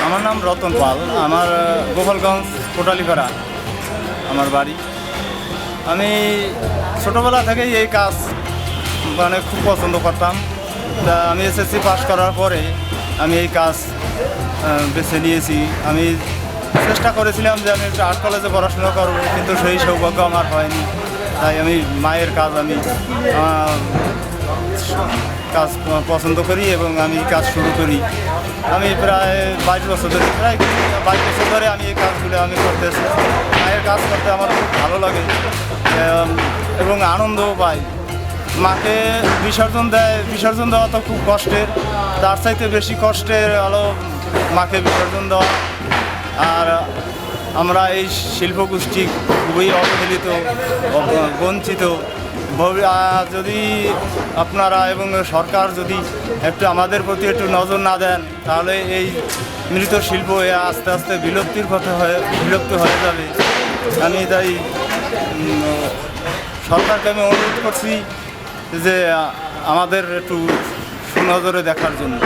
আমার নাম রতন পাল, আমার গোপালগঞ্জ কোটালীপাড়া আমার বাড়ি। আমি ছোটোবেলা থেকেই এই কাজ মানে খুব পছন্দ করতাম। তা আমি এসএসসি পাস করার পরে আমি এই কাজ বেছে নিয়েছি। আমি চেষ্টা করেছিলাম যে আমি একটু আর্ট কলেজে পড়াশোনা করবো, কিন্তু সেই সৌভাগ্য আমার হয়নি। তাই আমি মায়ের কাজ কাজ পছন্দ করি এবং আমি কাজ শুরু করি। আমি প্রায় 22 বছর ধরে আমি এই কাজগুলো আমি করতেছি। মায়ের কাজ করতে আমার খুব ভালো লাগে এবং আনন্দও পাই। মাকে বিসর্জন দেওয়া তো খুব কষ্টের, তার চাইতে বেশি কষ্টের হলো মাকে বিসর্জন দেওয়া। আর আমরা এই শিল্পগোষ্ঠী খুবই অবহেলিত, বঞ্চিত। যদি আপনারা এবং সরকার যদি একটু আমাদের প্রতি একটু নজর না দেন, তাহলে এই মৃত শিল্প আস্তে আস্তে বিলুপ্ত হয়ে যাবে। আমি তাই সরকারকে আমি অনুরোধ করছি যে আমাদের একটু সুনজরে দেখার জন্য।